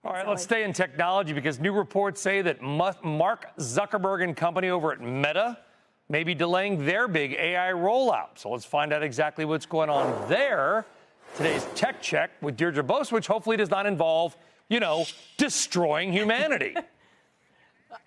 All right, let's stay in technology because new reports say that Mark Zuckerberg and company over at Meta may be delaying their big AI rollout. So let's find out exactly what's going on there. Today's Tech Check with Deirdre, which hopefully does not involve, destroying humanity.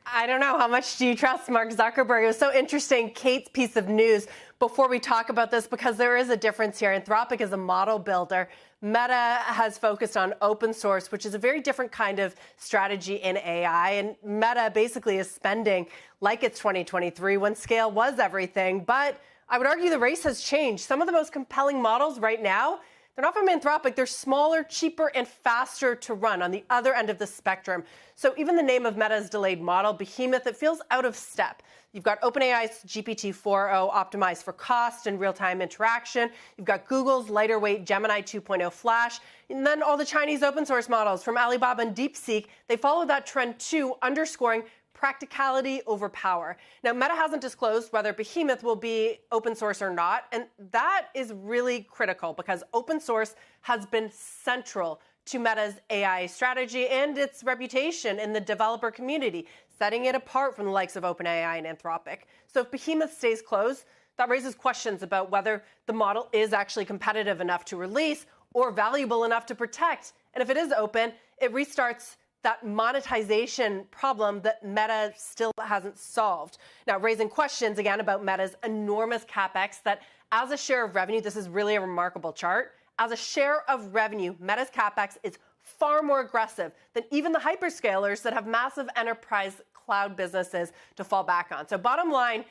I don't know. How much do you trust Mark Zuckerberg? It was so interesting, Kate's piece of news, before we talk about this, because there is a difference here. Anthropic is a model builder. Meta has focused on open source, which is a very different kind of strategy in AI. And Meta basically is spending like it's 2023 when scale was everything. But I would argue the race has changed. Some of the most compelling models right now, they're not from Anthropic. They're smaller, cheaper, and faster to run on the other end of the spectrum. So even the name of Meta's delayed model, Behemoth, it feels out of step. You've got OpenAI's GPT-4o optimized for cost and real-time interaction. You've got Google's lighter-weight Gemini 2.0 Flash. And then all the Chinese open source models from Alibaba and DeepSeek, they follow that trend too, underscoring practicality over power. Now, Meta hasn't disclosed whether Behemoth will be open source or not, and that is really critical because open source has been central to Meta's AI strategy and its reputation in the developer community, setting it apart from the likes of OpenAI and Anthropic. So if Behemoth stays closed, that raises questions about whether the model is actually competitive enough to release or valuable enough to protect. And if it is open, it restarts that monetization problem that Meta still hasn't solved. Now, raising questions again about Meta's enormous capex that as a share of revenue, this is really a remarkable chart. As a share of revenue, Meta's capex is far more aggressive than even the hyperscalers that have massive enterprise cloud businesses to fall back on. So bottom line,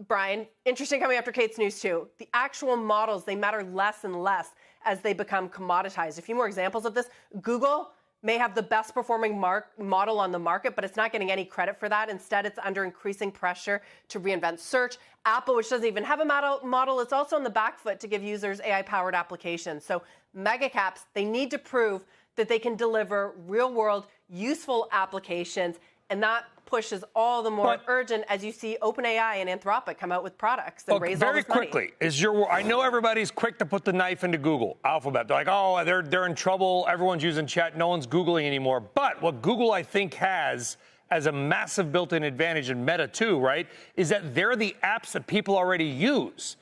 Brian, interesting coming after Kate's news too. The actual models, they matter less and less as they become commoditized. A few more examples of this. Google may have the best performing model on the market, but it's not getting any credit for that. Instead, it's under increasing pressure to reinvent search. Apple, which doesn't even have a model, it's also on the back foot to give users AI-powered applications. So megacaps, they need to prove that they can deliver real-world, useful applications, and that pushes all the more urgent as you see OpenAI and Anthropic come out with products and raise all this money. Very quickly, I know everybody's quick to put the knife into Google, Alphabet. They're like, oh, they're in trouble. Everyone's using chat. No one's Googling anymore. But what Google, I think, has as a massive built-in advantage, in Meta too, right, is that they're the apps that people already use.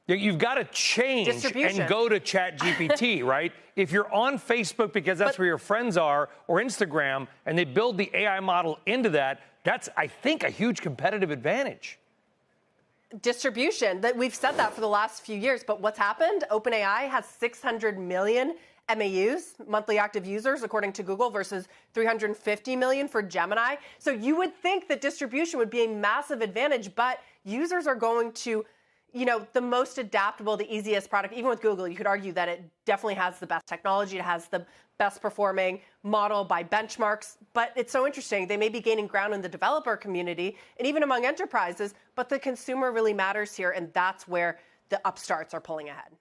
You've got to change and go to ChatGPT, right? If you're on Facebook because that's where your friends are, or Instagram, and they build the AI model into that, that's, I think, a huge competitive advantage. Distribution. That we've said that for the last few years, but what's happened? OpenAI has 600 million MAUs, monthly active users, according to Google, versus 350 million for Gemini. So you would think that distribution would be a massive advantage, but users are going to the most adaptable, the easiest product. Even with Google, you could argue that it definitely has the best technology. It has the best performing model by benchmarks. But it's so interesting. They may be gaining ground in the developer community and even among enterprises, but the consumer really matters here. And that's where the upstarts are pulling ahead.